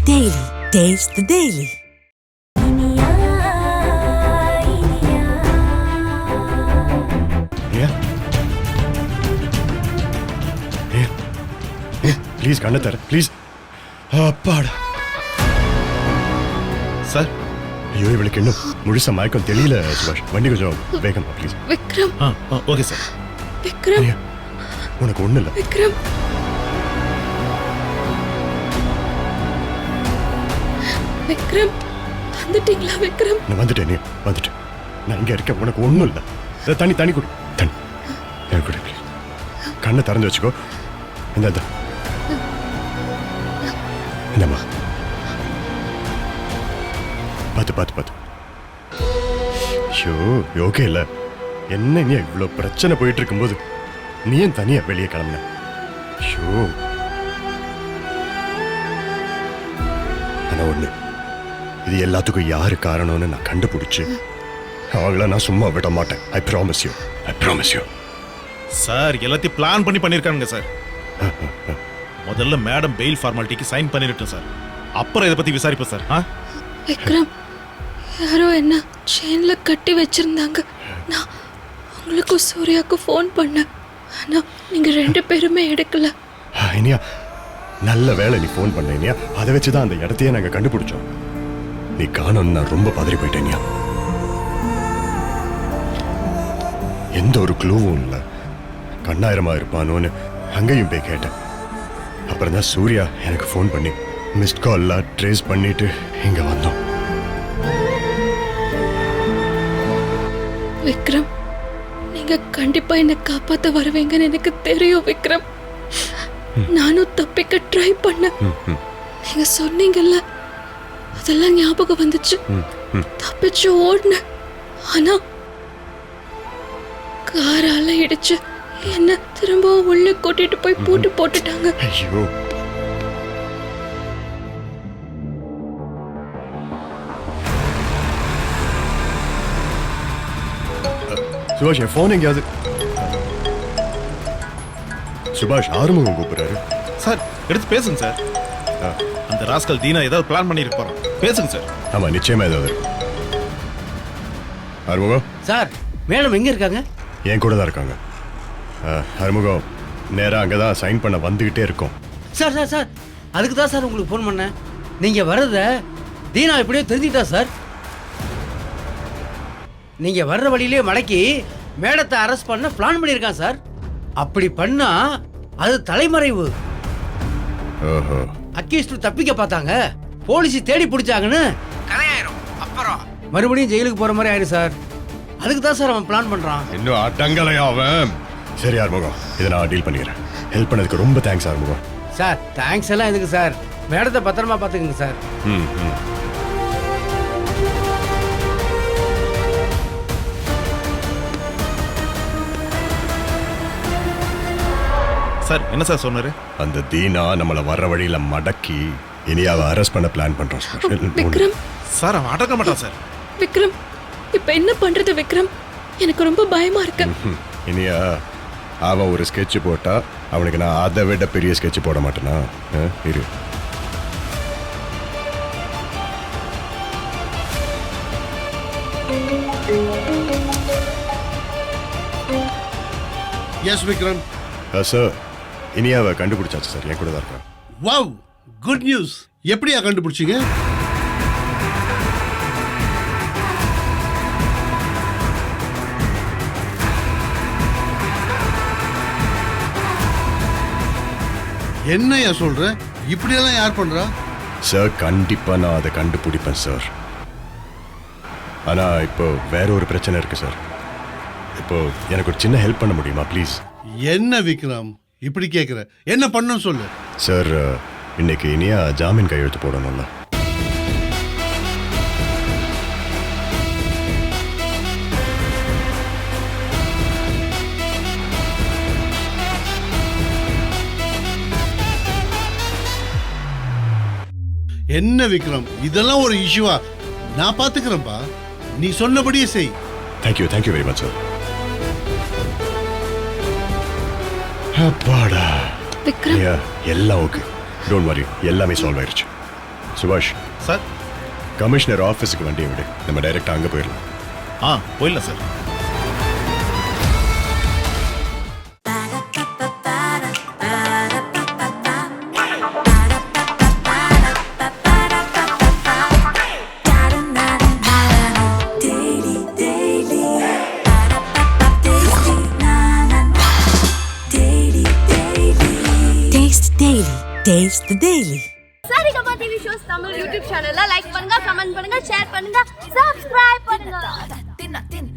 Daily. Taste the Daily. Please கண்ண தர please. அப்பாடா சார். ஐயோ இவளுக்கு இன்னும் முழுசா மயக்கம் தெரியல சுபாஷ். வண்டி கொஞ்சம் வேகமா please. Vikram. Okay sir. Vikram. உனக்கு ஒண்ணு இல்ல. விக்ரம். விக்ரம் வந்துட்டீங்களா விக்ரம்? நான் வந்துட்டேன். நீ வந்துட்டேன். நான் இங்க இருக்கேன். உனக்கு ஒண்ணும் இல்ல. தண்ணி தண்ணி குடி. தண்ணி குடி ப்ளீஸ். கண்ணை திறந்து வச்சுக்கோ. இந்த இந்தம்மா பார்த்து. ஐயோ ஓகே இல்ல. என்ன நீ இவ்வளவு பிரச்சனை போயிட்டு இருக்கும்போது நீ ஏன் தனியா வெளியே கிளம்புன? ஐயோ ஆனா ஒண்ணு, இது எல்லாத்துக்கும் யாரு காரணம்னு நான் கண்டுபிடிச்சு அவங்கள நான் சும்மா விட மாட்டேன். I promise you. சார் எல்லாத்தையும் பிளான் பண்ணிருக்காங்க சார். முதல்ல மேடம் பெயில் ஃபார்மாலிட்டிக்கு சைன் பண்ணிருட்டோம் சார். அப்புறம் இதை பத்தி விசாரிப்போம் சார். விக்ரம், யாரோ என்ன செயின்ல கட்டி வச்சிருந்தாங்க. நான் உங்களுக்கு சூர்யாவுக்கு ஃபோன் பண்ணேன். ஆனா நீங்க 2 பேருமே எடுக்கல. இனியா நல்ல வேலை நீ ஃபோன் பண்ண இனியா. அதை வச்சுதான் அந்த இடத்தையே நாங்க கண்டுபிடிச்சோம். நீ காணோன்னு நான் ரொம்ப பதறி போயிட்டேன் இனியா. எந்த ஒரு க்ளூவும் இல்லை. கண்ணாயிரமா இருப்பானோன்னு அங்கேயும் போய் கேட்டேன். அப்புறம் தான் சூர்யா எனக்கு ஃபோன் பண்ணி மிஸ்ட் கால்லாம் ட்ரேஸ் பண்ணிட்டு இங்க வந்தோம். விக்ரம், நீங்க கண்டிப்பா என்ன காப்பாத்த வருவீங்கன்னு எனக்கு தெரியும் விக்ரம். நானும் தப்பிக்க ட்ரை பண்ணேன். நீங்க சொன்னீங்கல்ல, அதெல்லாம் ஞாபகம் வந்துச்சு. தப்பிச்சு ஓடினேன். ஆனா காரால இடிச்சு என்ன திரும்பவும் உள்ள கூட்டிட்டு போய் பூட்டு போட்டுட்டாங்க. ஐயோ சுபாஷ் என் ஃபோன் எங்கேயாவது. சுபாஷ் ஆறுமுகம் கூப்பிடுறாரு சார். எடுத்து பேசுங்க சார். அந்த ராஸ்கல் தீனா ஏதாவது பிளான் பண்ணிட்டு போறோம். பேசுங்க சார். ஆமா நிச்சயமா ஏதாவது இருக்கும். ஆறுமுகம் சார், மேடம் எங்க இருக்காங்க? என் கூட தான் இருக்காங்க. ஆறுமுகம் நேரா அங்கதான் சைன் பண்ண வந்துகிட்டே இருக்கோம். சார் சார் சார், அதுக்கு தான் சார் உங்களுக்கு ஃபோன் பண்ணேன். நீங்க வர்றத தீனா எப்படியோ தெரிஞ்சுக்கிட்டா சார். நீங்க வர்ற வழியிலே மடக்கி மேடத்தை அரெஸ்ட் பண்ண பிளான் பண்ணியிருக்கான் சார். அப்படி பண்ணா அது தலைமறைவு. ஓஹோ. அக்யூஸ்ட் தப்பிக்க பார்த்தாங்க, போலீஸ் தேடி பிடிச்சாங்கன்னு கதையாயிரும். அப்புறம் மறுபடியும் ஜெயிலுக்கு போற மாதிரி ஆயிரும் சார். அதுக்கு தான் சார் அவன் பிளான் பண்றான். இன்னும் அடங்கலையா அவன்? சரி ஆறுமுகம், இதை நான் டீல் பண்ணிக்கிறேன். ஹெல்ப் பண்ணதுக்கு ரொம்ப தேங்க்ஸ் ஆறுமுகம். சார் தேங்க்ஸ் எல்லாம் எதுக்கு சார்? மேடத்தை பத்திரமா பார்த்துக்குங்க சார். சார் என்ன சார் சொன்னாரு? அந்த தீனா நம்மள வர்ற வழியில மடக்கி இனியாவை அரெஸ்ட் பண்ண பிளான் பண்றோம். விக்ரம் சார் அவன் அடக்க மாட்டான் சார். விக்ரம், இப்ப என்ன பண்றது விக்ரம்? எனக்கு ரொம்ப பயமா இருக்கு. இனியா அவன் ஒரு ஸ்கெட்ச் போட்டா அவனுக்கு நான் அதை விட பெரிய ஸ்கெட்ச் போட மாட்டேனா? இரு. எஸ் விக்ரம். சார் இனியாவை கண்டுபிடிச்சாச்சு சார். என் கூட தான் இருக்கா. Wow, good news. எப்படியா கண்டுபிடிச்சீங்க? என்னையா சொல்ற? இப்படியெல்லாம் யார் பண்றா? சார் கண்டிப்பா நான் அதை கண்டுபிடிப்பேன் சார். ஆனா இப்போ வேற ஒரு பிரச்சனை இருக்கு சார். இப்போ எனக்கு ஒரு சின்ன ஹெல்ப் பண்ண முடியுமா ப்ளீஸ்? என்ன விக்ரம் இப்படி கேக்குற? என்ன பண்ணணும் சொல்லு. சார் இன்னைக்கு இனியா ஜாமீன் கையெழுத்து போடணும்ல. என்ன விக்ரம், இதெல்லாம் ஒரு இஷ்யூவா? நான் பாத்துக்கிறேன்பா, நீ சொன்னபடியே செய். Thank you very much sir. அப்பாடா விக்ரம், எல்லாம் ஓகே, டோன்ட் வரி, எல்லாமே சால்வ் ஆயிருச்சு. சுபாஷ், சார் கமிஷனர் ஆஃபீஸுக்கு வண்டியை விடு, நம்ம டைரெக்டாக அங்கே போயிடலாம். போயிடலாம் sir. Taste Daily. Taste the Daily. Saregama TV shows Tamil YouTube சேனல்ல லைக் பண்ணுங்க, கமெண்ட் பண்ணுங்க, ஷேர் பண்ணுங்க, சப்ஸ்கிரைப் பண்ணுங்க.